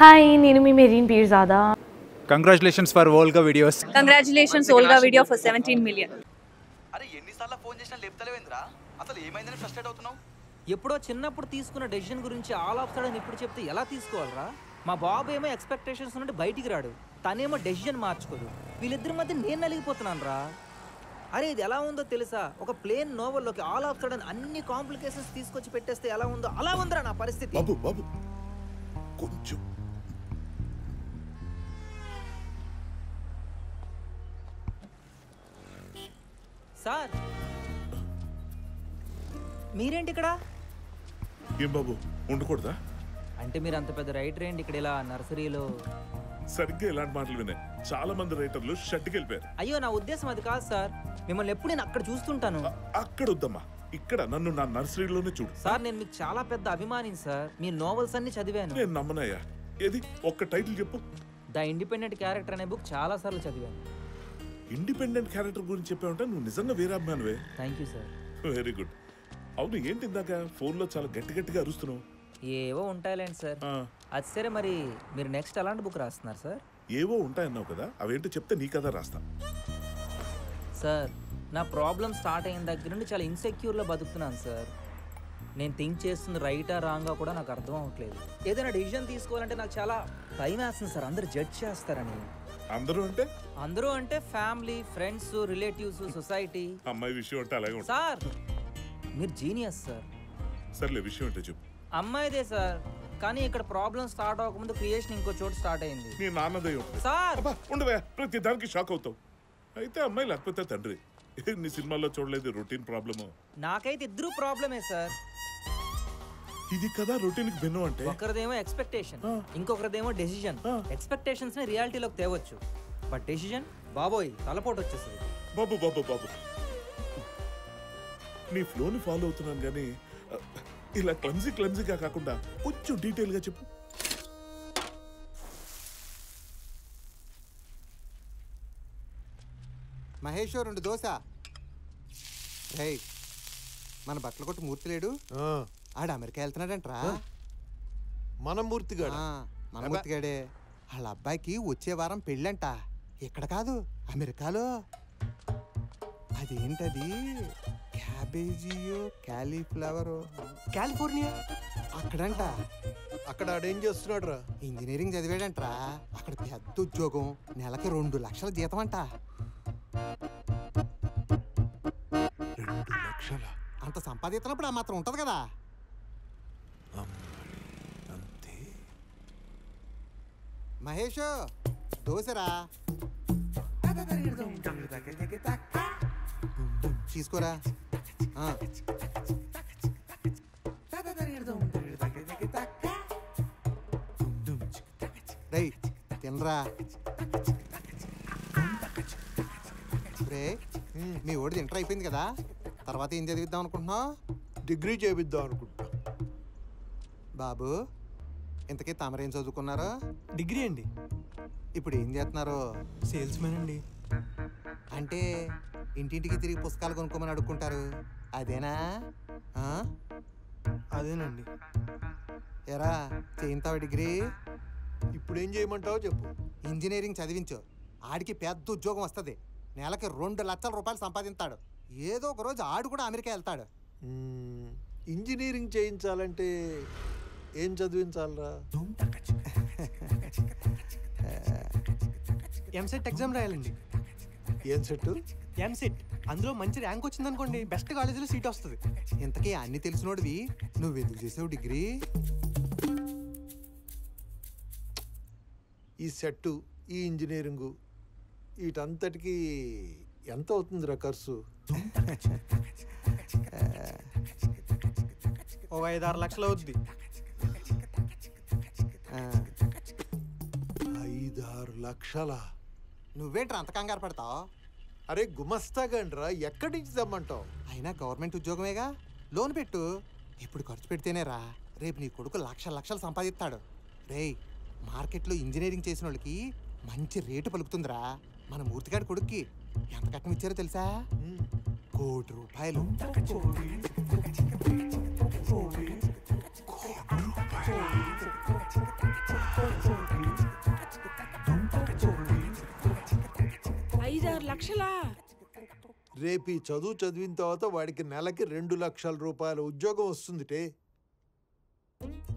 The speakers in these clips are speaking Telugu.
హాయ్, నేను మీ Mareen Peerzada. Congratulations for Olga videos. Congratulations Olga video for 17 million. అరే ఎన్నిసార్లు ఫోన్ చేసినా లేపుతలేవేంద్రా? అసలు ఏమైందని ఫ్రస్ట్రేట్ అవుతున్నావు? ఎప్పుడో చిన్నప్పుడు తీసుకున్న డెసిషన్ గురించి ఆల్ ఆఫ్ సడన్ ఇప్పుడు చెప్తే ఎలా తీసుకోవాలరా? మా బాబు ఏమో ఎక్స్పెక్టేషన్స్ నుండి బయటికి రాడు, తనేమో డెసిషన్ మార్చుకోదు. వీళ్ళిద్దరి మధ్య నేను నలిగిపోతున్నాను రా. అరే ఇది ఎలా ఉందో తెలుసా? ఒక ప్లేన్ నోవెల్లోకి ఆల్ ఆఫ్ సడన్ అన్ని కాంప్లికేషన్స్ తీసుకొచ్చి పెట్టేస్తే ఎలా ఉందో అలా ఉందిరా నా పరిస్థితి. బాబు బాబు కొంచెం సార్ మీరేంటి ఇక్కడ? ఏం బాబు ఉండకూడదా? అంటే మీరు అంత పెద్ద రైటర్ ఏంటి ఇక్కడ ఇలా నర్సరీలో? సరిగ్గా ఇలాంటి మాటలు విన్నాయి. చాలా మంది రైటర్లు షెడ్కి వెళ్ళిపోయారు. అయ్యో నా ఉద్దేశం అది కాదు సార్, మిమ్మల్ని ఎప్పుడు నేను అక్కడ చూస్తుంటాను. అక్కడ వద్దమ్మా, ఇక్కడ నన్ను నా నర్సరీలోనే చూడు. సార్ నేను మీకు చాలా పెద్ద అభిమానిని సార్, మీ నోవెల్స్ అన్ని చదివాను. నేను నమ్మనయ్యా. ఏది ఒక్క టైటిల్ చెప్పు. ద ఇండిపెండెంట్ క్యారెక్టర్ అనే బుక్ చాలా సార్లు చదివాను. ఇండిపెండెంట్ క్యారెక్టర్ గురించి చెప్పావంటే నువ్వు నిజంగా వేరే అభిమానివే. Thank you sir. Very good. అవును ఏంటి ఇందాక ఫోన్లో చాలా గట్టి గట్టిగా అరుస్తున్నావు? ఏవో ఉంటాయిలేండి సార్. అది సరే, మరి మీరు నెక్స్ట్ అలాంటి బుక్ రాస్తున్నారు సార్? ఏవో ఉంటాయన్నావు కదా, అవేంటో చెప్తే నీ కదా రాస్తా. సార్ నా ప్రాబ్లం స్టార్ట్ అయిన దగ్గర నుండి చాలా ఇన్సెక్యూర్లో బతుకుతున్నాను సార్. నేను థింక్ చేస్తుంది రైటా రాంగా కూడా నాకు అర్థం అవ్వట్లేదు. ఏదైనా డిసిజన్ తీసుకోవాలంటే నాకు చాలా భయం వేస్తుంది సార్, అందరు జడ్జ్ చేస్తారని. అందరూ అంటే ఫ్యామిలీ, ఫ్రెండ్స్, రిలేటివ్స్, సొసైటీ. అమ్మాయి విషయం అంటే అలాగే ఉంటుంది సార్ మీరు జీనియస్ సార్. సర్లే విషయం అంటే చెప్పు. అమ్మాయిదే సార్, కానీ ఇక్కడ ప్రాబ్లం స్టార్ట్ అవ్వకముందు క్రియేషన్ ఇంకో చోటు స్టార్ట్ అయింది. నీ నాన్నదే సార్. ఉండవే, ప్రతి దానికి షాక్ అవుతావు. అయితే అమ్మాయి లేకపోతే తండ్రి. నీ సినిమాల్లో చూడలేదు రొటీన్ ప్రాబ్లము? నాకైతే ఇద్దరు ప్రాబ్లమే సార్. ఇది కదా రొటీన్ కి భిన్నం అంటే. ఒకరిదేమో ఎక్స్పెక్టేషన్, ఇంకొకరిదేమో డెసిజన్. ఎక్స్పెక్టేషన్స్ ని రియాలిటీలోకి తేవచ్చు, బట్ డెసిజన్ బాబోయ్ తలపోటు వచ్చేస్తుంది. బాబు బాబు బాబు నీ ఫ్లోని ఫాలో అవుతున్నాను కానీ ఇలా క్లమ్జీగా కాకుండా కొంచెం డీటెయిల్ గా చెప్పు. మహేష్ 2 దోశ. మన బట్టల కొట్టు మూర్తి లేడు, ఆడు అమెరికా వెళ్తున్నాడంట్రా. మన మూర్తిగాడే. వాళ్ళ అబ్బాయికి వచ్చే వారం పెళ్ళంట. ఇక్కడ కాదు, అమెరికాలో. అదేంటది క్యాబేజీయో క్యాలీఫ్లవరో, కాలిఫోర్నియా అక్కడంట. అక్కడ ఆడేం చేస్తున్నాడు రా? ఇంజనీరింగ్ చదివాడంట్రా. అక్కడ పెద్ద ఉద్యోగం, నెలకి 2 లక్షల జీతం అంట. 2 లక్షల? అంత సంపాదించినప్పుడు ఆ మాత్రం ఉంటది కదా. అంతే. మహేష్ దోశరా, తీసుకోరా. రై తినరా. రే మీ ఓడిది ఇంటర్ అయిపోయింది కదా, తర్వాత ఏం చదివిద్దాం అనుకుంటున్నావు? డిగ్రీ చేపిద్దాం అనుకుంటా. బాబు ఇంతకీ తమరేం చదువుకున్నారో? డిగ్రీ అండి. ఇప్పుడు ఏం చేస్తున్నారు? సేల్స్ మ్యాన్ అండి. అంటే ఇంటింటికి తిరిగి పుస్తకాలు కొనుక్కోమని అడుక్కుంటారు, అదేనా? అదేనండి. ఎరా చేయింతావా డిగ్రీ? ఇప్పుడు ఏం చేయమంటావో చెప్పు. ఇంజనీరింగ్ చదివించు, ఆడికి పెద్ద ఉద్యోగం వస్తుంది, నెలకి 2 లక్షల రూపాయలు సంపాదిస్తాడు. ఏదో ఒక రోజు ఆడు కూడా అమెరికా వెళ్తాడు. ఇంజనీరింగ్ చేయించాలంటే ఏం చదివించాలరా? ఎంసెట్ ఎగ్జామ్ రాయాలండి. ఏం సెట్? ఎంసెట్. అందులో మంచి ర్యాంక్ వచ్చిందనుకోండి, బెస్ట్ కాలేజీలో సీట్ వస్తుంది. ఇంతకీ అన్ని తెలిసినోడివి నువ్వెందుకు చేసావు డిగ్రీ? ఈ సెట్టు, ఈ ఇంజనీరింగు, వీటంతటికి ఎంత అవుతుందిరా ఖర్చు? ఒక 5-6 లక్షలు అవుద్ది. 5-6 లక్షల? నువ్వేంట్రా అంత కంగారు పడతావు? అరే గుమస్తాగండ్రా, ఎక్కడి నుంచి తెమ్మంటావు? అయినా గవర్నమెంట్ ఉద్యోగమేగా, లోన్ పెట్టు. ఇప్పుడు ఖర్చు పెడితేనేరా రేపు నీ కొడుకు లక్షలు సంపాదిస్తాడు. రేయ్ మార్కెట్లో ఇంజనీరింగ్ చేసిన వాళ్ళకి మంచి రేటు పలుకుతుందిరా. మన మూర్తిగాడి కొడుక్కి ఎంత కట్నం ఇచ్చారో తెలుసా? 1 కోటి రూపాయలు. ఐదారు లక్షలా? రేపు ఈ చదువు చదివిన తర్వాత వాడికి నెలకి 2 లక్షల రూపాయల ఉద్యోగం వస్తుందిటే.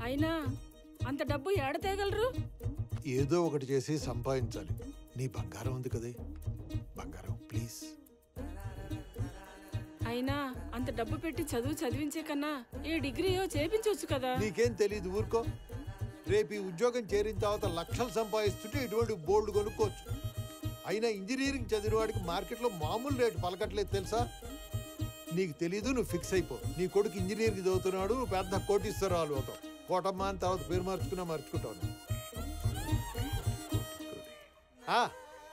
అయినా అంత డబ్బు ఏడ తేగలరు? ఏదో ఒకటి చేసి సంపాదించాలి. నీ బంగారం ఉంది కదే, బంగారం ప్లీజ్. అయినా అంత డబ్బు పెట్టి చదువు చదివించే కన్నా ఏ డిగ్రీయో చేపించవచ్చు కదా. నీకేం తెలీదు, ఊరుకో. రేపు ఈ ఉద్యోగం చేరిన తర్వాత లక్షలు సంపాదిస్తుంటే ఇటువంటి బోల్డ్ కొనుక్కోవచ్చు. అయినా ఇంజనీరింగ్ చదివిన వాడికి మార్కెట్లో మామూలు రేటు పలకట్లేదు తెలుసా? నీకు తెలీదు, నువ్వు ఫిక్స్ అయిపో. నీ కొడుకు ఇంజనీరింగ్ చదువుతున్నాడు, నువ్వు పెద్ద కోటీశ్వరాలు అవుతావు. కోటమ్మ అని తర్వాత పేరు మార్చుకుంటావు.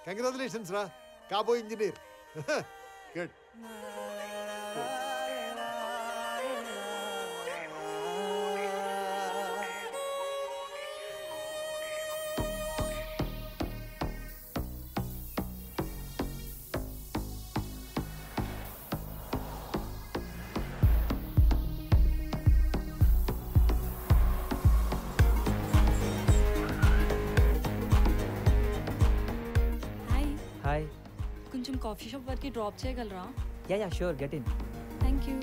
కంగ్రాచులేషన్స్ రా, కాబో ఇంజనీర్. గుడ్. హాయ్, కొంచెం కాఫీ షాప్ వరకు డ్రాప్ చేయగలరా? Yeah sure, get in. Thank you.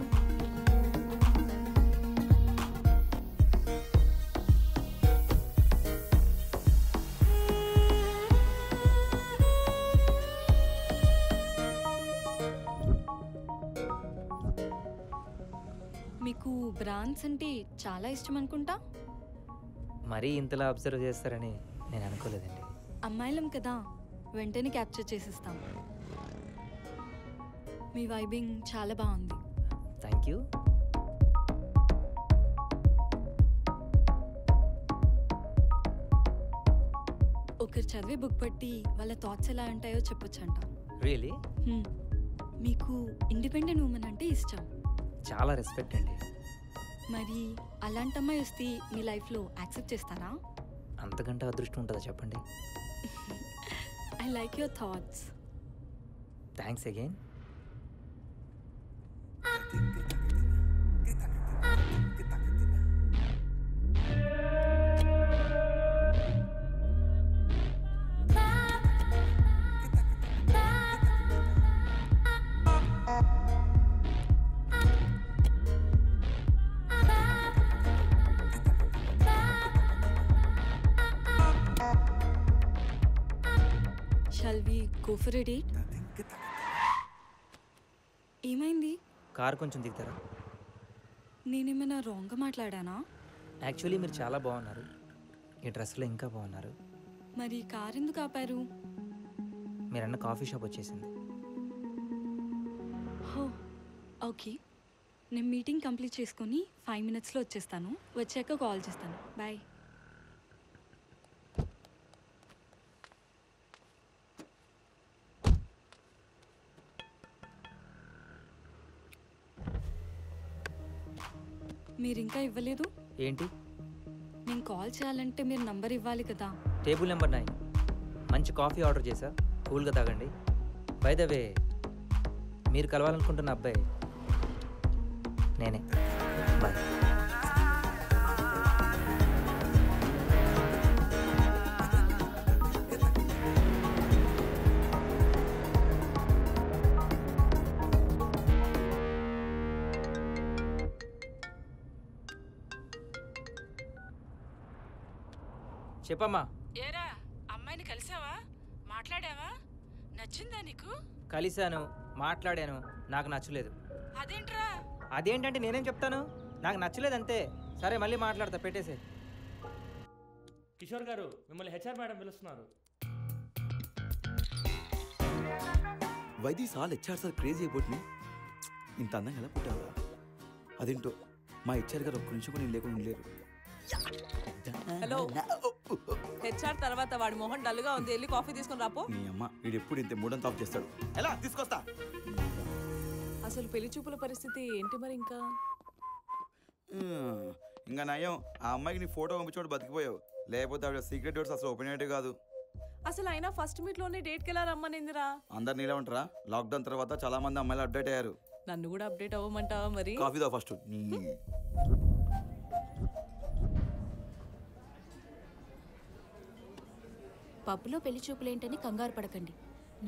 మీకు బ్రాండ్స్ అంటే చాలా ఇష్టం అనుకుంటా. మరీ ఇంతలా అబ్జర్వ్ చేస్తారని నేను అనుకోలేదండి. అమ్మాయిలం కదా, వెంటనే క్యాప్చర్ చేసిస్తాం. మీ వైబింగ్ చాలా బాగుంది. Thank you. ఒకరు చదివే బుక్ బట్టి వాళ్ళ థాట్స్ ఎలా ఉంటాయో చెప్పొచ్చంట. రియలీ? మీకు ఇండిపెండెంట్ ఉమెన్ అంటే ఇష్టం. చాలా రెస్పెక్ట్ అండి. మరి అలాంటి అమ్మాయి వస్తే మీ లైఫ్లో యాక్సెప్ట్ చేస్తారా? అంతకంటే అదృష్టం ఉంటుందా చెప్పండి. I like your thoughts. Thanks again. Shall we go for a date? ఏమైంది? కార్ కొంచెం దిగుతారా? నేనేమైనా రాంగ్గా మాట్లాడానా? యాక్చువల్లీ మీరు చాలా బాగున్నారు, ఈ డ్రెస్లో ఇంకా బాగున్నారు. మరి కార్ ఎందుకు ఆపారు? మీరన్న కాఫీ షాప్ వచ్చేసింది. హో ఓకే, నేను మీటింగ్ కంప్లీట్ చేసుకొని 5 minutesలో వచ్చేస్తాను. వచ్చాక కాల్ చేస్తాను. బాయ్. మీరు ఇంకా ఇవ్వలేదు ఏంటి? నేను కాల్ చేయాలంటే మీరు నంబర్ ఇవ్వాలి కదా. Table number 9. మంచి కాఫీ ఆర్డర్ చేశా, కూల్గా తాగండి. బై ద వే, మీరు కలవాలనుకుంటున్న అబ్బాయి నేనే. బాయ్. చెప్పమ్మా. ఏరా, అమ్మాయిని కలిసావా? మాట్లాడావా? నచ్చిందా నీకు? కలిశాను, మాట్లాడాను, నాకు నచ్చలేదు. అదేంట్రా? అదేంటంటే నేనేం చెప్తాను, నాకు నచ్చలేదు అంతే. సరే మళ్ళీ మాట్లాడతా, పెట్టేసే. కిషోర్ గారు, మిమ్మల్ని హెచ్ఆర్ మేడం పిలుస్తున్నారు. Why this all HR sir crazy about me? ఇంత అందంగా ఎలా పుట్టావా? అదేంటో మా హెచ్ఆర్ గారు ఒక్క నిమిషం కూడా నేను లేకుండా ఉండలేరు. హలో, హెచ్ఆర్ తర్వాత వాడి మొహం డల్గా ఉంది, వెళ్ళి కాఫీ తీసుకుని రాపో. నీ అమ్మ వీడు ఎప్పుడు ఇంత మూడంతా ఆఫ్ చేస్తాడు. ఎలా తీసుకొస్తా? అసలు పెళ్లి చూపుల పరిస్థితి ఏంటి మరి? ఇంకా నయం, ఆ అమ్మాయికి నీ ఫోటో పంపించోడు బతికిపోయావు. లేకపోతే ఆవిడ సీక్రెట్ డోర్స్ అసలు ఓపెన్ అయ్యేటే కాదు. అసలు అయినా ఫస్ట్ మీట్ లోనే డేట్కి ఎలా రమ్మనిందిరా? అందరు నీలా ఉంటారా? లాక్డౌన్ తర్వాత చాలా మంది అమ్మాయిలు అప్డేట్ అయ్యారు. నన్ను కూడా అప్డేట్ అవ్వమంటావా మరి? కాఫీ దా ఫస్ట్. పబ్బులో పెళ్లి చూపులేంటని కంగారు పడకండి.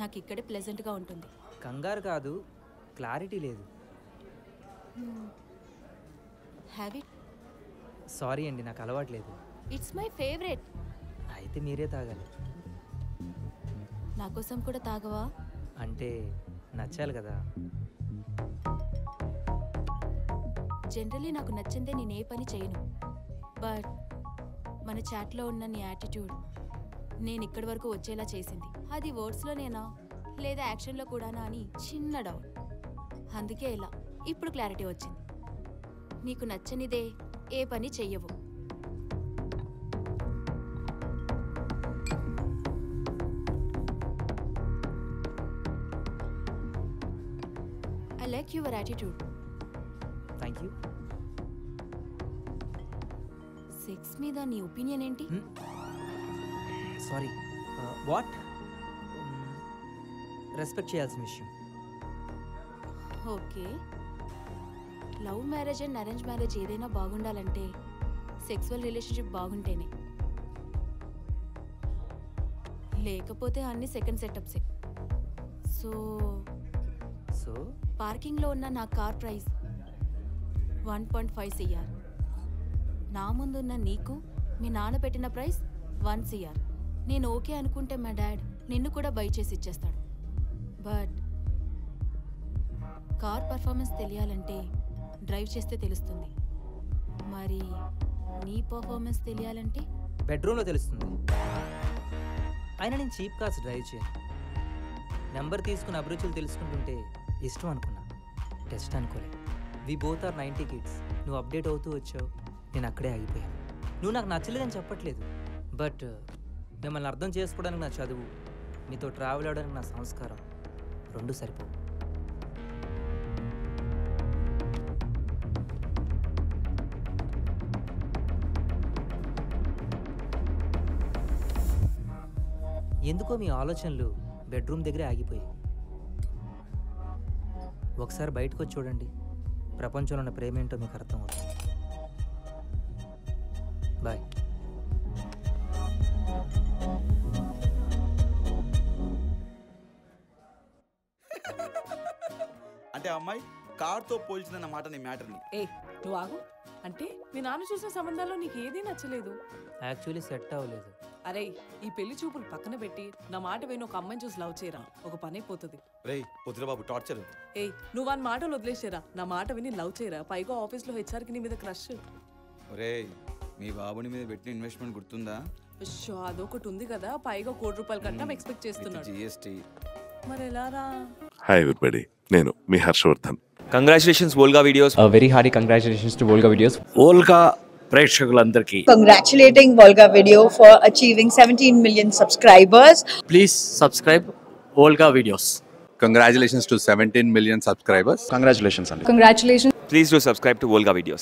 నాకు ఇక్కడే ప్లెజెంట్గా ఉంటుంది. కంగారు కాదు, క్లారిటీ లేదు. Have it. సారీ అండి, నాకు అలవాట్లేదు. It's my favourite. అయితే మీరే తాగాలి. నా కోసం కూడా తాగవా? అంటే నచ్చాలి కదా. జనరల్లీ నాకు నచ్చిందే నేను ఏ పని చేయను. బట్ మన చాట్లో ఉన్న నీ యాటిట్యూడ్ నేను ఇక్కడి వరకు వచ్చేలా చేసింది. అది వర్డ్స్లోనేనా లేదా యాక్షన్లో కూడానా అని చిన్న డౌట్. అందుకే ఇలా ఇప్పుడు క్లారిటీ వచ్చింది. నీకు నచ్చనిదే ఏ పని చెయ్యవు. I like your attitude. Thank you. Sex మీద నీ ఒపీనియన్ ఏంటి? Sorry, what? రెస్పెక్ట్ చేయాల్సిన విషయం. Okay, love marriage and arrange marriage ఏదైనా బాగుండాలంటే సెక్సువల్ రిలేషన్షిప్ బాగుంటేనే, లేకపోతే అన్ని సెకండ్ సెటప్సే. సో సో పార్కింగ్లో ఉన్న నా కార్ ప్రైస్ 1.5 CR. నా ముందున్న నీకు మీ నాన్న పెట్టిన ప్రైస్ 1 CR. నేను ఓకే అనుకుంటే మా డాడ్ నిన్ను కూడా బై చేసి ఇచ్చేస్తాడు. బట్ కార్ పర్ఫార్మెన్స్ తెలియాలంటే డ్రైవ్ చేస్తే తెలుస్తుంది. మరి నీ పర్ఫార్మెన్స్ తెలియాలంటే బెడ్రూమ్లో తెలుస్తుంది. అయినా నేను చీప్ కార్స్ డ్రైవ్ చేయను. నెంబర్ తీసుకుని అభిరుచులు తెలుసుకుంటుంటే ఇష్టం అనుకున్నా, టెస్ట్ అనుకోలే. We both are 90 kids. నువ్వు అప్డేట్ అవుతూ వచ్చావు, నేను అక్కడే ఆగిపోయాను. నువ్వు నాకు నచ్చలేదని చెప్పట్లేదు, బట్ మిమ్మల్ని అర్థం చేసుకోవడానికి నా చదువు, మీతో ట్రావెల్ అవ్వడానికి నా సంస్కారం రెండు సరిపోవు. ఎందుకో మీ ఆలోచనలు బెడ్రూమ్ దగ్గరే ఆగిపోయాయి. ఒకసారి బయటకు వచ్చి చూడండి, ప్రపంచంలో ఉన్న ప్రేమ ఏంటో మీకు అర్థమవుతుంది. బాయ్. అంటే అమ్మాయి కార్తో పోల్చిందన్న మాట నీ మ్యాటర్ని. ఏ నువ్వు ఆగు. అంటే మీ నాన్న చూసిన సంబంధాల్లో నీకు ఏదీ నచ్చలేదు? యాక్చువల్లీ సెట్ అవ్వలేదు. అరే, ఈ పెళ్లి చూపులు పక్కన పెట్టి నా మాట విని ఒక అమ్మాయిని చూసి లవ్ చేయరా, ఒక పని అయిపోతుంది. రేయ్ పొద్దున బాబు టార్చర్. ఏయ్, నువ్వు వాని మాటలు వదిలేసారా, నా మాట విని లవ్ చేయరా. పైగా ఆఫీస్లో హెచ్ఆర్కి నీ మీద క్రష్. రేయ్ మీ బాబుని మీద పెట్టిన ఇన్వెస్ట్మెంట్ గుర్తుందా? అదొకటి ఉంది కదా, పైగా ₹1,00,000 కట్టం ఎక్స్పెక్ట్ చేస్తున్నాడు. జిఎస్టీ మరి ఎలా రా? హాయ్ ఎవ్రీబడి, నేను మీ Harshavardhan. Congratulations Volga videos. Very hearty congratulations to Volga videos. Volga ప్రేక్షకులందరికీ congratulating Volga Video for achieving 17 million subscribers. Please subscribe Volga videos. Congratulations to 17 million subscribers. Congratulations. Congratulations. Please do subscribe to Volga videos.